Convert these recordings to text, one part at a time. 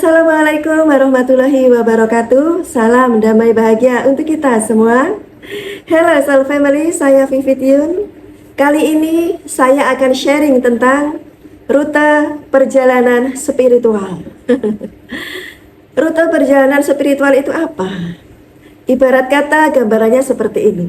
Assalamualaikum warahmatullahi wabarakatuh. Salam damai bahagia untuk kita semua. Hello Soul Family, saya Vivit Yun. Kali ini saya akan sharing tentang rute perjalanan spiritual. Rute perjalanan spiritual itu apa? Ibarat kata gambarannya seperti ini.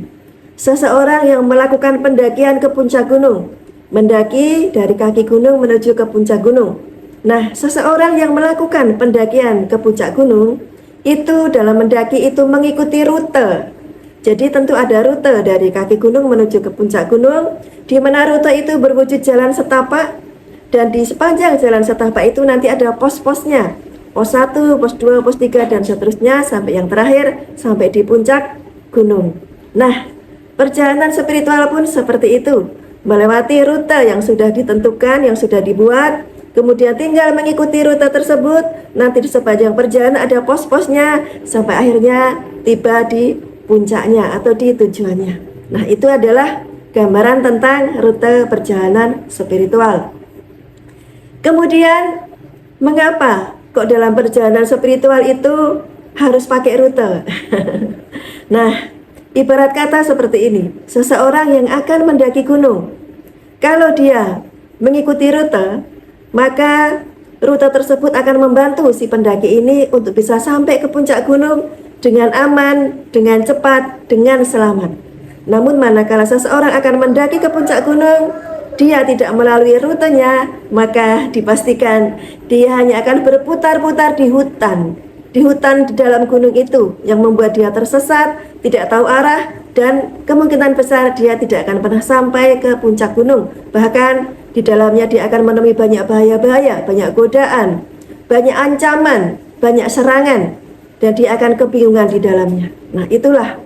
Seseorang yang melakukan pendakian ke puncak gunung, mendaki dari kaki gunung menuju ke puncak gunung. Nah, seseorang yang melakukan pendakian ke puncak gunung, itu dalam mendaki itu mengikuti rute. Jadi tentu ada rute dari kaki gunung menuju ke puncak gunung, di mana rute itu berwujud jalan setapak, dan di sepanjang jalan setapak itu nanti ada pos-posnya. Pos 1, pos 2, pos 3, dan seterusnya sampai yang terakhir, sampai di puncak gunung. Nah, perjalanan spiritual pun seperti itu, melewati rute yang sudah ditentukan, yang sudah dibuat, kemudian tinggal mengikuti rute tersebut. Nanti di sepanjang perjalanan ada pos-posnya sampai akhirnya tiba di puncaknya atau di tujuannya. Nah, itu adalah gambaran tentang rute perjalanan spiritual. Kemudian, mengapa kok dalam perjalanan spiritual itu harus pakai rute? Nah, ibarat kata seperti ini. Seseorang yang akan mendaki gunung, kalau dia mengikuti rute, maka rute tersebut akan membantu si pendaki ini untuk bisa sampai ke puncak gunung dengan aman, dengan cepat, dengan selamat. Namun manakala seseorang akan mendaki ke puncak gunung, dia tidak melalui rutenya, maka dipastikan dia hanya akan berputar-putar di hutan. Di hutan di dalam gunung itu yang membuat dia tersesat, tidak tahu arah, dan kemungkinan besar dia tidak akan pernah sampai ke puncak gunung. Bahkan di dalamnya dia akan menemui banyak bahaya-bahaya, banyak godaan, banyak ancaman, banyak serangan, dan dia akan kebingungan di dalamnya. Nah, itulah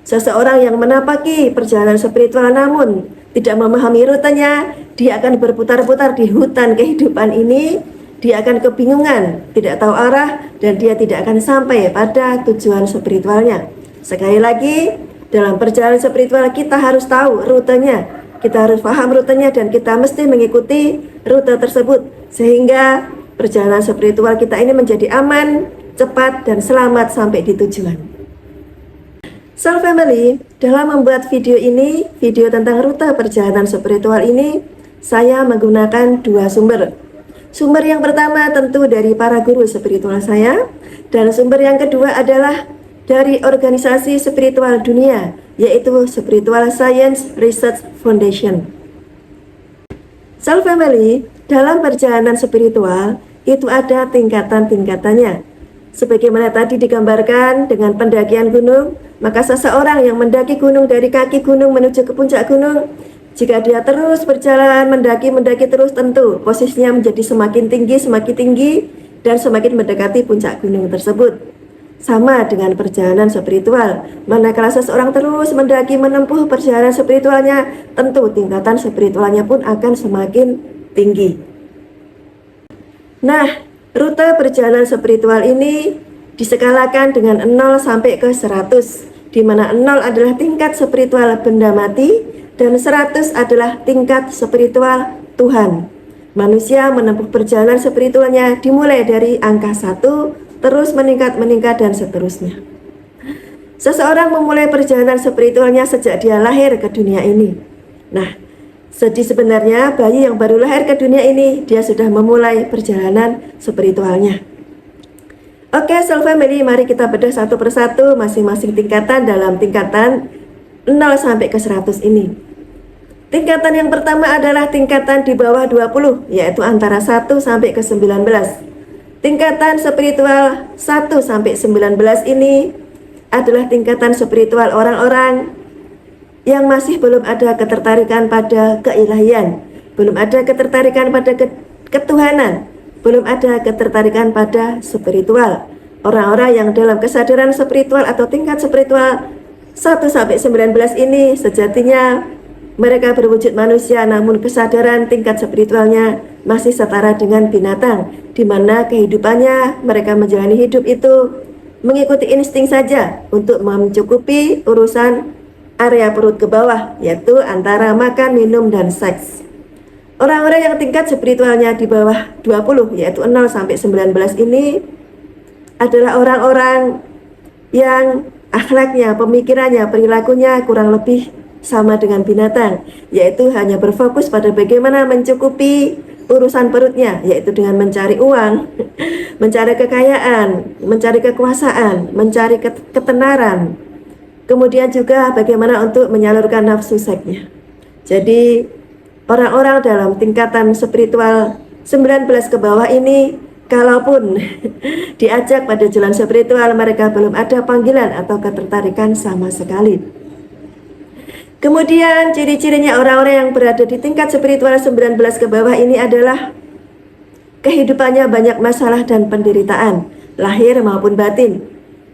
seseorang yang menapaki perjalanan spiritual namun tidak memahami rutenya, dia akan berputar-putar di hutan kehidupan ini, dia akan kebingungan, tidak tahu arah, dan dia tidak akan sampai pada tujuan spiritualnya. Sekali lagi, dalam perjalanan spiritual kita harus tahu rutenya. Kita harus paham rutenya dan kita mesti mengikuti rute tersebut sehingga perjalanan spiritual kita ini menjadi aman, cepat, dan selamat sampai di tujuan. Soul Family, dalam membuat video ini, video tentang rute perjalanan spiritual ini, saya menggunakan dua sumber. Sumber yang pertama tentu dari para guru spiritual saya, dan sumber yang kedua adalah dari organisasi spiritual dunia, yaitu Spiritual Science Research Foundation. Soul Family, dalam perjalanan spiritual itu ada tingkatan-tingkatannya. Sebagaimana tadi digambarkan dengan pendakian gunung, maka seseorang yang mendaki gunung dari kaki gunung menuju ke puncak gunung, jika dia terus berjalan mendaki terus, tentu posisinya menjadi semakin tinggi, dan semakin mendekati puncak gunung tersebut. Sama dengan perjalanan spiritual, manakala seseorang terus mendaki menempuh perjalanan spiritualnya, tentu tingkatan spiritualnya pun akan semakin tinggi. Nah, rute perjalanan spiritual ini diskalakan dengan 0 sampai ke 100, di mana 0 adalah tingkat spiritual benda mati dan 100 adalah tingkat spiritual Tuhan. Manusia menempuh perjalanan spiritualnya dimulai dari angka 1, terus meningkat, dan seterusnya. Seseorang memulai perjalanan spiritualnya sejak dia lahir ke dunia ini. Nah, sebenarnya bayi yang baru lahir ke dunia ini, dia sudah memulai perjalanan spiritualnya. Oke, Soul Family, mari kita bedah satu persatu masing-masing tingkatan dalam tingkatan 0 sampai ke 100 ini. Tingkatan yang pertama adalah tingkatan di bawah 20, yaitu antara 1 sampai ke 19. Tingkatan spiritual 1 sampai 19 ini adalah tingkatan spiritual orang-orang yang masih belum ada ketertarikan pada keilahian, belum ada ketertarikan pada ketuhanan, belum ada ketertarikan pada spiritual. Orang-orang yang dalam kesadaran spiritual atau tingkat spiritual 1 sampai 19 ini sejatinya mereka berwujud manusia, namun kesadaran tingkat spiritualnya masih setara dengan binatang, di mana kehidupannya mereka menjalani hidup itu mengikuti insting saja untuk mencukupi urusan area perut ke bawah, yaitu antara makan, minum, dan seks. Orang-orang yang tingkat spiritualnya di bawah 20, yaitu 0 sampai 19 ini adalah orang-orang yang akhlaknya, pemikirannya, perilakunya kurang lebih sama dengan binatang, yaitu hanya berfokus pada bagaimana mencukupi urusan perutnya, yaitu dengan mencari uang, mencari kekayaan, mencari kekuasaan, mencari ketenaran, kemudian juga bagaimana untuk menyalurkan nafsu seksnya. Jadi orang-orang dalam tingkatan spiritual 19 ke bawah ini, kalaupun diajak pada jalan spiritual, mereka belum ada panggilan atau ketertarikan sama sekali. Kemudian ciri-cirinya orang-orang yang berada di tingkat spiritual 19 ke bawah ini adalah kehidupannya banyak masalah dan penderitaan, lahir maupun batin.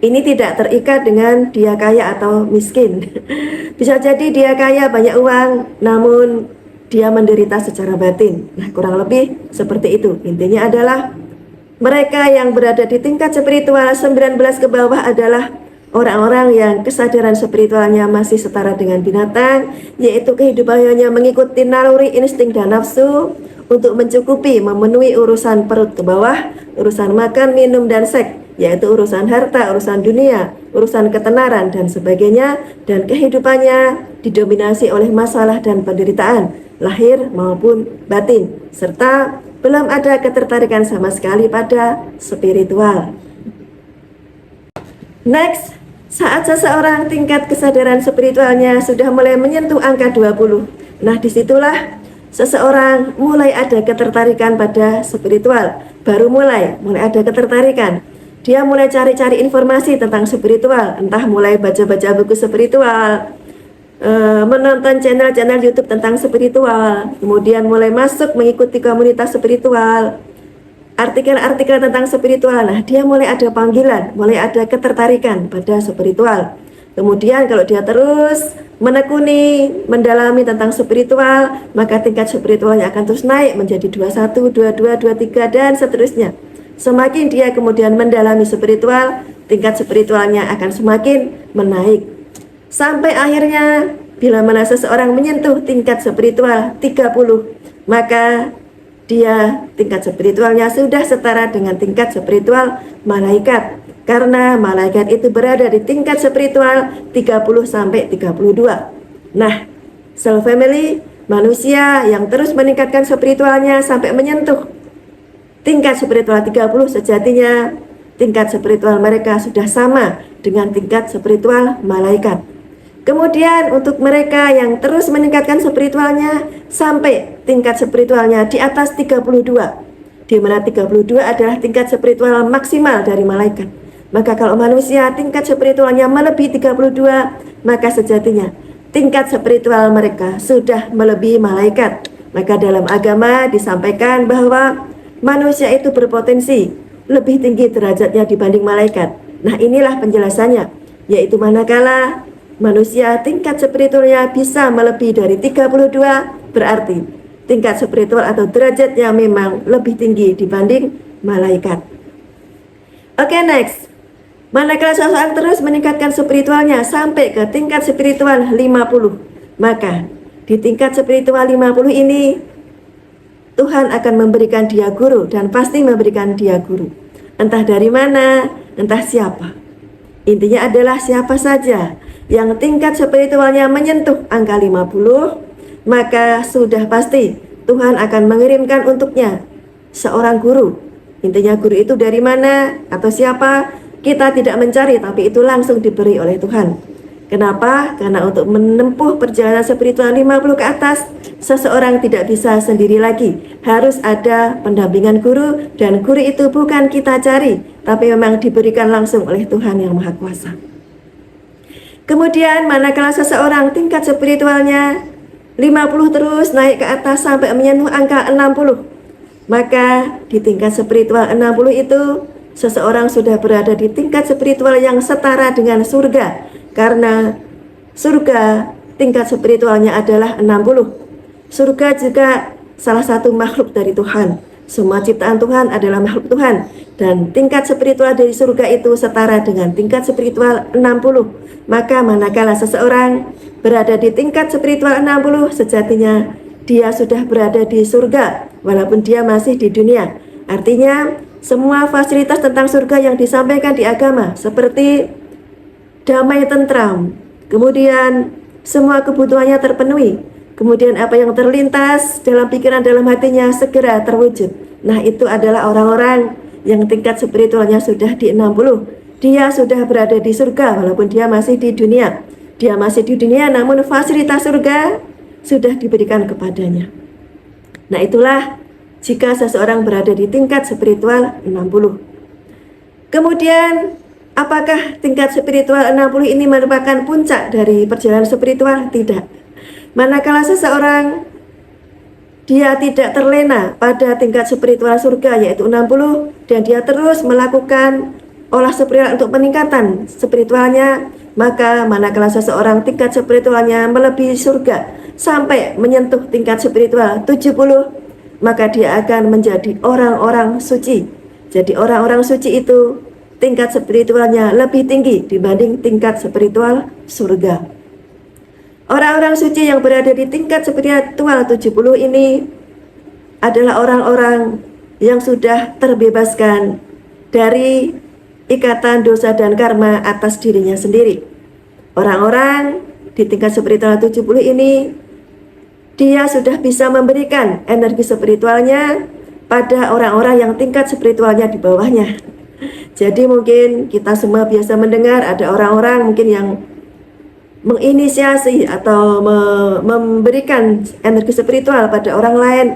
Ini tidak terikat dengan dia kaya atau miskin. Bisa jadi dia kaya, banyak uang, namun dia menderita secara batin. Nah, kurang lebih seperti itu. Intinya adalah mereka yang berada di tingkat spiritual 19 ke bawah adalah orang-orang yang kesadaran spiritualnya masih setara dengan binatang, yaitu kehidupannya mengikuti naluri, insting, dan nafsu untuk mencukupi, memenuhi urusan perut ke bawah, urusan makan, minum, dan seks, yaitu urusan harta, urusan dunia, urusan ketenaran, dan sebagainya, dan kehidupannya didominasi oleh masalah dan penderitaan, lahir maupun batin, serta belum ada ketertarikan sama sekali pada spiritual. Next, saat seseorang tingkat kesadaran spiritualnya sudah mulai menyentuh angka 20, nah disitulah seseorang mulai ada ketertarikan pada spiritual, baru mulai ada ketertarikan. Dia mulai cari-cari informasi tentang spiritual, entah mulai baca-baca buku spiritual, menonton channel-channel YouTube tentang spiritual, kemudian mulai masuk mengikuti komunitas spiritual, artikel-artikel tentang spiritual. Nah, dia mulai ada panggilan, mulai ada ketertarikan pada spiritual. Kemudian kalau dia terus menekuni, mendalami tentang spiritual, maka tingkat spiritualnya akan terus naik menjadi 21, 22, 23, dan seterusnya. Semakin dia kemudian mendalami spiritual, tingkat spiritualnya akan semakin menaik. Sampai akhirnya bila mana seseorang menyentuh tingkat spiritual 30, maka dia tingkat spiritualnya sudah setara dengan tingkat spiritual malaikat. Karena malaikat itu berada di tingkat spiritual 30 sampai 32. Nah, soul family, manusia yang terus meningkatkan spiritualnya sampai menyentuh tingkat spiritual 30, sejatinya tingkat spiritual mereka sudah sama dengan tingkat spiritual malaikat. Kemudian untuk mereka yang terus meningkatkan spiritualnya sampai tingkat spiritualnya di atas 32, di mana 32 adalah tingkat spiritual maksimal dari malaikat. Maka kalau manusia tingkat spiritualnya melebihi 32, maka sejatinya tingkat spiritual mereka sudah melebihi malaikat. Maka dalam agama disampaikan bahwa manusia itu berpotensi lebih tinggi derajatnya dibanding malaikat. Nah, inilah penjelasannya, yaitu manakala manusia tingkat spiritualnya bisa melebihi dari 32, berarti tingkat spiritual atau derajatnya memang lebih tinggi dibanding malaikat. Oke, next. Manakala seseorang terus meningkatkan spiritualnya sampai ke tingkat spiritual 50, maka di tingkat spiritual 50 ini Tuhan akan memberikan dia guru, dan pasti memberikan dia guru. Entah dari mana, entah siapa. Intinya adalah siapa saja yang tingkat spiritualnya menyentuh angka 50, maka sudah pasti Tuhan akan mengirimkan untuknya seorang guru. Intinya guru itu dari mana atau siapa, kita tidak mencari, tapi itu langsung diberi oleh Tuhan. Kenapa? Karena untuk menempuh perjalanan spiritual 50 ke atas, seseorang tidak bisa sendiri lagi. Harus ada pendampingan guru, dan guru itu bukan kita cari, tapi memang diberikan langsung oleh Tuhan yang Maha Kuasa. Kemudian manakala seseorang tingkat spiritualnya 50 terus naik ke atas sampai menyentuh angka 60, maka di tingkat spiritual 60 itu seseorang sudah berada di tingkat spiritual yang setara dengan surga. Karena surga tingkat spiritualnya adalah 60. Surga juga salah satu makhluk dari Tuhan. Semua ciptaan Tuhan adalah makhluk Tuhan, dan tingkat spiritual dari surga itu setara dengan tingkat spiritual 60. Maka manakala seseorang berada di tingkat spiritual 60, sejatinya dia sudah berada di surga walaupun dia masih di dunia. Artinya semua fasilitas tentang surga yang disampaikan di agama seperti damai tentram, kemudian semua kebutuhannya terpenuhi, kemudian apa yang terlintas dalam pikiran dalam hatinya segera terwujud. Nah, itu adalah orang-orang yang tingkat spiritualnya sudah di 60. Dia sudah berada di surga walaupun dia masih di dunia. Dia masih di dunia namun fasilitas surga sudah diberikan kepadanya. Nah, itulah jika seseorang berada di tingkat spiritual 60. Kemudian, apakah tingkat spiritual 60 ini merupakan puncak dari perjalanan spiritual? Tidak. Manakala seseorang dia tidak terlena pada tingkat spiritual surga yaitu 60 dan dia terus melakukan olah spiritual untuk peningkatan spiritualnya, maka manakala seseorang tingkat spiritualnya melebihi surga sampai menyentuh tingkat spiritual 70, maka dia akan menjadi orang-orang suci. Jadi orang-orang suci itu tingkat spiritualnya lebih tinggi dibanding tingkat spiritual surga. Orang-orang suci yang berada di tingkat spiritual 70 ini adalah orang-orang yang sudah terbebaskan dari ikatan dosa dan karma atas dirinya sendiri. Orang-orang di tingkat spiritual 70 ini dia sudah bisa memberikan energi spiritualnya pada orang-orang yang tingkat spiritualnya di bawahnya. Jadi mungkin kita semua biasa mendengar ada orang-orang mungkin yang menginisiasi atau memberikan energi spiritual pada orang lain.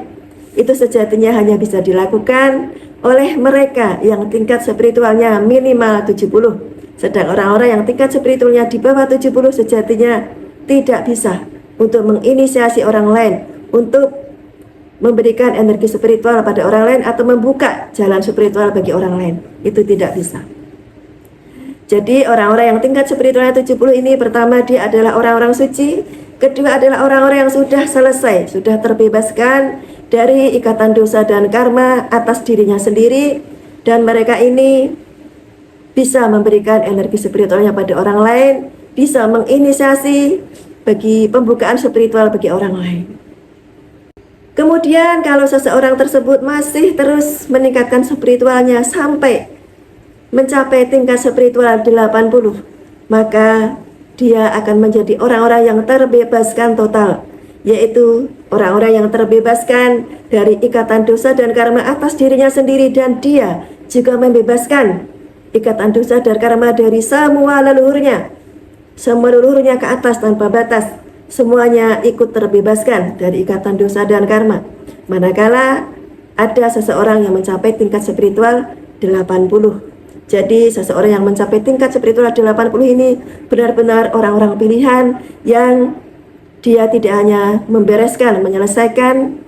Itu sejatinya hanya bisa dilakukan oleh mereka yang tingkat spiritualnya minimal 70. Sedang orang-orang yang tingkat spiritualnya di bawah 70 sejatinya tidak bisa untuk menginisiasi orang lain, untuk memberikan energi spiritual pada orang lain atau membuka jalan spiritual bagi orang lain. Itu tidak bisa. Jadi orang-orang yang tingkat spiritualnya 70 ini, pertama dia adalah orang-orang suci, kedua adalah orang-orang yang sudah selesai, sudah terbebaskan dari ikatan dosa dan karma atas dirinya sendiri, dan mereka ini bisa memberikan energi spiritualnya pada orang lain, bisa menginisiasi bagi pembukaan spiritual bagi orang lain. Kemudian kalau seseorang tersebut masih terus meningkatkan spiritualnya sampai mencapai tingkat spiritual 80, maka dia akan menjadi orang-orang yang terbebaskan total, yaitu orang-orang yang terbebaskan dari ikatan dosa dan karma atas dirinya sendiri, dan dia juga membebaskan ikatan dosa dan karma dari semua leluhurnya. Semua leluhurnya ke atas tanpa batas, semuanya ikut terbebaskan dari ikatan dosa dan karma. Manakala ada seseorang yang mencapai tingkat spiritual 80. Jadi seseorang yang mencapai tingkat spiritual 80 ini benar-benar orang-orang pilihan yang dia tidak hanya membereskan, menyelesaikan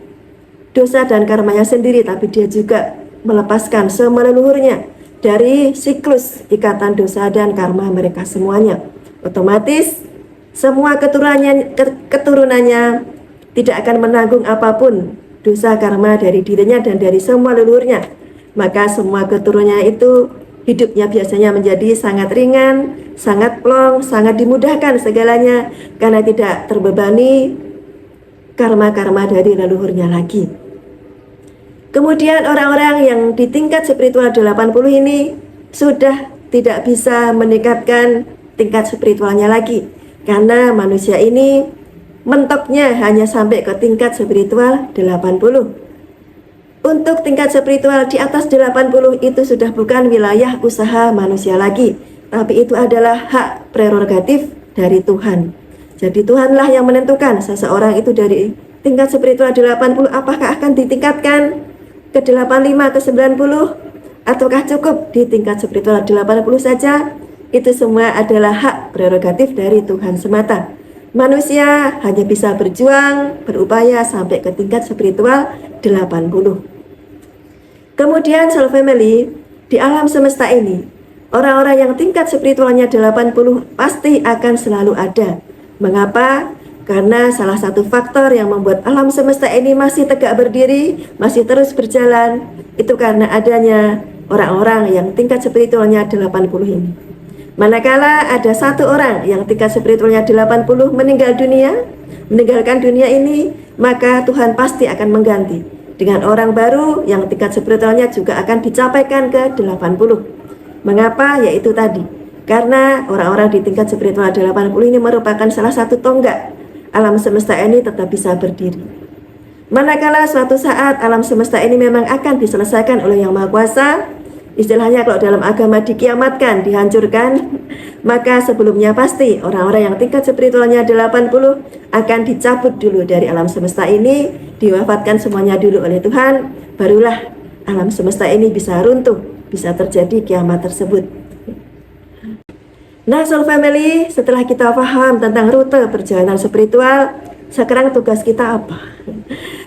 dosa dan karmanya sendiri, tapi dia juga melepaskan semua leluhurnya dari siklus ikatan dosa dan karma mereka semuanya. Otomatis semua keturunannya tidak akan menanggung apapun dosa karma dari dirinya dan dari semua leluhurnya. Maka semua keturunannya itu hidupnya biasanya menjadi sangat ringan, sangat plong, sangat dimudahkan segalanya karena tidak terbebani karma-karma dari leluhurnya lagi. Kemudian orang-orang yang di tingkat spiritual 80 ini sudah tidak bisa meningkatkan tingkat spiritualnya lagi, karena manusia ini mentoknya hanya sampai ke tingkat spiritual 80. Untuk tingkat spiritual di atas 80 itu sudah bukan wilayah usaha manusia lagi, tapi itu adalah hak prerogatif dari Tuhan. Jadi Tuhanlah yang menentukan seseorang itu dari tingkat spiritual 80 apakah akan ditingkatkan ke 85, ke 90, ataukah cukup di tingkat spiritual 80 saja. Itu semua adalah hak prerogatif dari Tuhan semata. Manusia hanya bisa berjuang, berupaya sampai ke tingkat spiritual 80. Kemudian soul family, di alam semesta ini, orang-orang yang tingkat spiritualnya 80 pasti akan selalu ada. Mengapa? Karena salah satu faktor yang membuat alam semesta ini masih tegak berdiri, masih terus berjalan, itu karena adanya orang-orang yang tingkat spiritualnya 80 ini. Manakala ada satu orang yang tingkat spiritualnya 80 meninggalkan dunia ini, maka Tuhan pasti akan mengganti dengan orang baru yang tingkat spiritualnya juga akan dicapaikan ke 80. Mengapa? Yaitu tadi, karena orang-orang di tingkat spiritual 80 ini merupakan salah satu tonggak alam semesta ini tetap bisa berdiri. Manakala suatu saat alam semesta ini memang akan diselesaikan oleh Yang Maha Kuasa, istilahnya kalau dalam agama dikiamatkan, dihancurkan, maka sebelumnya pasti orang-orang yang tingkat spiritualnya 80 akan dicabut dulu dari alam semesta ini, diwafatkan semuanya dulu oleh Tuhan, barulah alam semesta ini bisa runtuh, bisa terjadi kiamat tersebut. Nah, Soul Family, setelah kita paham tentang rute perjalanan spiritual, sekarang tugas kita apa?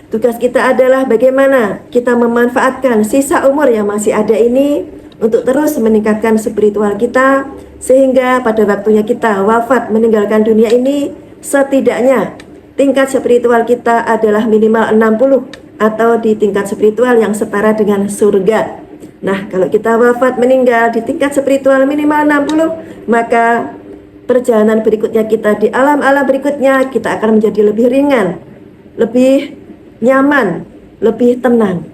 Tugas kita adalah bagaimana kita memanfaatkan sisa umur yang masih ada ini untuk terus meningkatkan spiritual kita, sehingga pada waktunya kita wafat meninggalkan dunia ini, setidaknya tingkat spiritual kita adalah minimal 60 atau di tingkat spiritual yang setara dengan surga. Nah, kalau kita wafat meninggal di tingkat spiritual minimal 60, maka perjalanan berikutnya kita di alam-alam berikutnya kita akan menjadi lebih ringan, lebih nyaman, lebih tenang.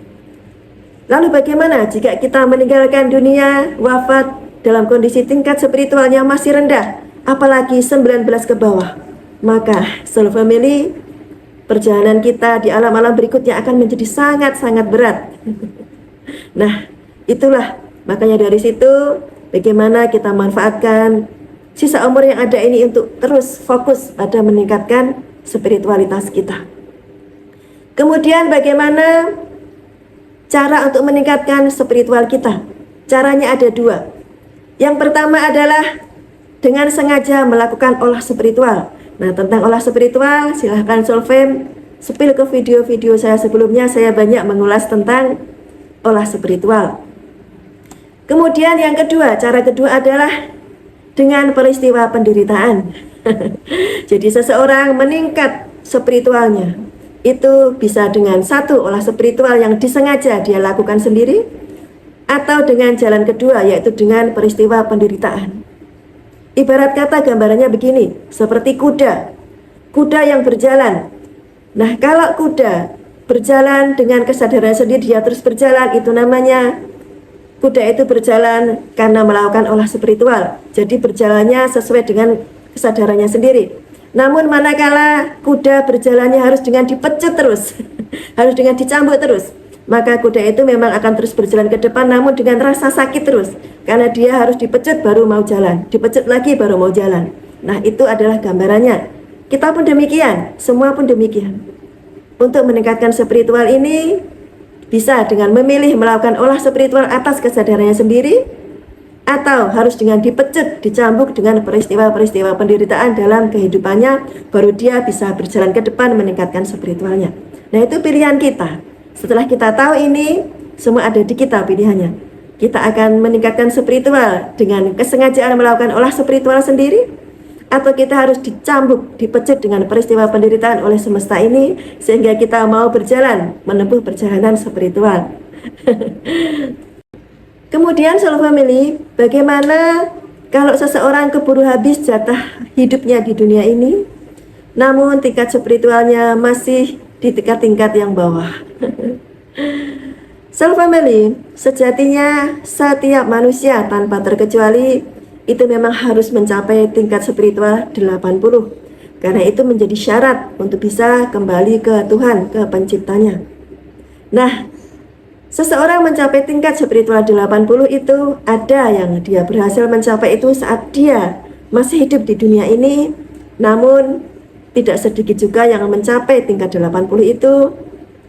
Lalu bagaimana jika kita meninggalkan dunia, wafat dalam kondisi tingkat spiritualnya masih rendah, apalagi 19 ke bawah? Maka Soul Family, perjalanan kita di alam-alam berikutnya akan menjadi sangat-sangat berat. Nah, itulah makanya dari situ bagaimana kita manfaatkan sisa umur yang ada ini untuk terus fokus pada meningkatkan spiritualitas kita. Kemudian bagaimana cara untuk meningkatkan spiritual kita? Caranya ada dua. Yang pertama adalah dengan sengaja melakukan olah spiritual. Nah, tentang olah spiritual silahkan Soul Fam spill ke video-video saya sebelumnya, saya banyak mengulas tentang olah spiritual. Kemudian yang kedua, cara kedua adalah dengan peristiwa penderitaan. Jadi seseorang meningkat spiritualnya itu bisa dengan satu, olah spiritual yang disengaja dia lakukan sendiri, atau dengan jalan kedua, yaitu dengan peristiwa penderitaan. Ibarat kata gambarannya begini, seperti kuda yang berjalan. Nah, kalau kuda berjalan dengan kesadaran sendiri, dia terus berjalan, itu namanya kuda itu berjalan karena melakukan olah spiritual. Jadi berjalannya sesuai dengan kesadarannya sendiri. Namun manakala kuda berjalannya harus dengan dipecut terus, harus dengan dicambuk terus, maka kuda itu memang akan terus berjalan ke depan, namun dengan rasa sakit terus, karena dia harus dipecut baru mau jalan, dipecut lagi baru mau jalan. Nah, itu adalah gambarannya. Kita pun demikian, semua pun demikian. Untuk meningkatkan spiritual ini bisa dengan memilih melakukan olah spiritual atas kesadarannya sendiri, atau harus dengan dipecut, dicambuk dengan peristiwa-peristiwa penderitaan dalam kehidupannya, baru dia bisa berjalan ke depan meningkatkan spiritualnya. Nah, itu pilihan kita. Setelah kita tahu ini, semua ada di kita pilihannya. Kita akan meningkatkan spiritual dengan kesengajaan melakukan olah spiritual sendiri, atau kita harus dicambuk, dipecut dengan peristiwa penderitaan oleh semesta ini, sehingga kita mau berjalan, menempuh perjalanan spiritual. Kemudian Soul Family, bagaimana kalau seseorang keburu habis jatah hidupnya di dunia ini, namun tingkat spiritualnya masih di tingkat-tingkat yang bawah? Soul Family, sejatinya setiap manusia tanpa terkecuali itu memang harus mencapai tingkat spiritual 80. Karena itu menjadi syarat untuk bisa kembali ke Tuhan, ke penciptanya. Nah, seseorang mencapai tingkat spiritual 80 itu ada yang dia berhasil mencapai itu saat dia masih hidup di dunia ini, namun tidak sedikit juga yang mencapai tingkat 80 itu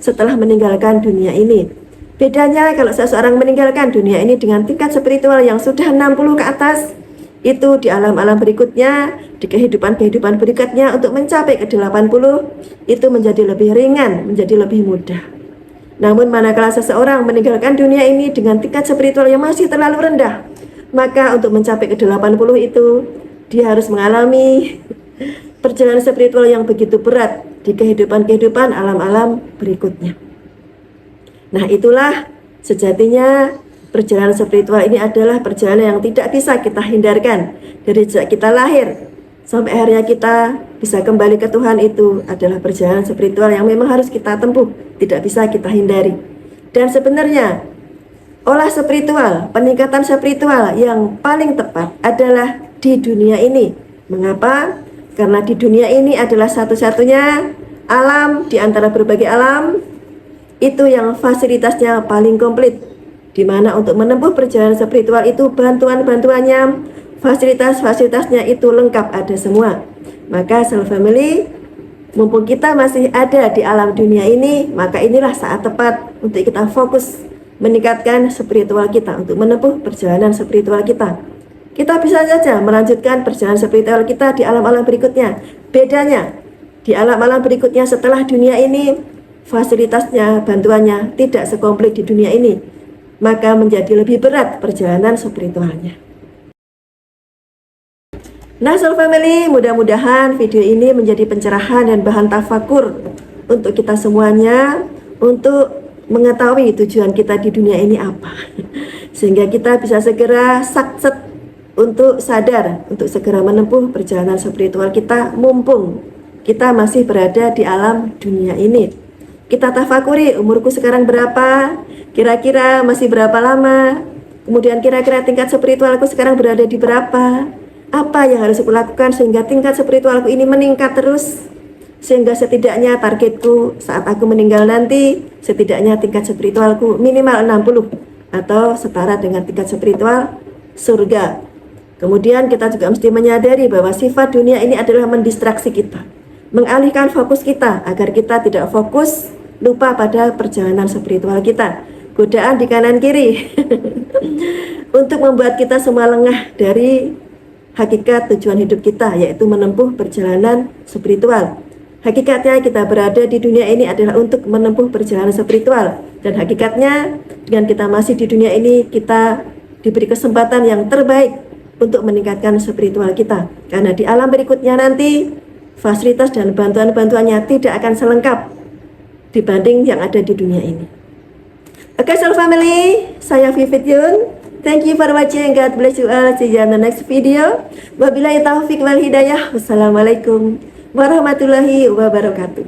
setelah meninggalkan dunia ini. Bedanya kalau seseorang meninggalkan dunia ini dengan tingkat spiritual yang sudah 60 ke atas, itu di alam-alam berikutnya, di kehidupan-kehidupan berikutnya untuk mencapai ke 80 itu menjadi lebih ringan, menjadi lebih mudah. Namun manakala seseorang meninggalkan dunia ini dengan tingkat spiritual yang masih terlalu rendah, maka untuk mencapai ke 80 itu dia harus mengalami perjalanan spiritual yang begitu berat di kehidupan-kehidupan alam-alam berikutnya. Nah, itulah sejatinya perjalanan spiritual ini adalah perjalanan yang tidak bisa kita hindarkan dari sejak kita lahir sampai akhirnya kita bisa kembali ke Tuhan itu adalah perjalanan spiritual yang memang harus kita tempuh, tidak bisa kita hindari. Dan sebenarnya olah spiritual, peningkatan spiritual yang paling tepat adalah di dunia ini. Mengapa? Karena di dunia ini adalah satu-satunya alam di antara berbagai alam itu yang fasilitasnya paling komplit, di mana untuk menempuh perjalanan spiritual itu bantuan-bantuannya, fasilitas-fasilitasnya itu lengkap, ada semua. Maka Self Family, mumpung kita masih ada di alam dunia ini, maka inilah saat tepat untuk kita fokus meningkatkan spiritual kita, untuk menempuh perjalanan spiritual kita. Kita bisa saja melanjutkan perjalanan spiritual kita di alam-alam berikutnya. Bedanya, di alam-alam berikutnya setelah dunia ini, fasilitasnya, bantuannya tidak sekomplit di dunia ini, maka menjadi lebih berat perjalanan spiritualnya. Nah Soul Family, mudah-mudahan video ini menjadi pencerahan dan bahan tafakur untuk kita semuanya, untuk mengetahui tujuan kita di dunia ini apa, sehingga kita bisa segera sakset untuk sadar, untuk segera menempuh perjalanan spiritual kita, mumpung kita masih berada di alam dunia ini. Kita tafakuri, umurku sekarang berapa, kira-kira masih berapa lama, kemudian kira-kira tingkat spiritualku sekarang berada di berapa, apa yang harus aku lakukan sehingga tingkat spiritualku ini meningkat terus, sehingga setidaknya targetku saat aku meninggal nanti, setidaknya tingkat spiritualku minimal 60 atau setara dengan tingkat spiritual surga. Kemudian kita juga mesti menyadari bahwa sifat dunia ini adalah mendistraksi kita, mengalihkan fokus kita agar kita tidak fokus, lupa pada perjalanan spiritual kita. Godaan di kanan kiri untuk membuat kita semua lengah dari hakikat tujuan hidup kita, yaitu menempuh perjalanan spiritual. Hakikatnya kita berada di dunia ini adalah untuk menempuh perjalanan spiritual, dan hakikatnya dengan kita masih di dunia ini, kita diberi kesempatan yang terbaik untuk meningkatkan spiritual kita, karena di alam berikutnya nanti fasilitas dan bantuan-bantuannya tidak akan selengkap dibanding yang ada di dunia ini. Oke Soul Family, saya Vivit Yun. Thank you for watching. God bless you all. See you on the next video. Wabillahi taufiq wal hidayah. Wassalamualaikum warahmatullahi wabarakatuh.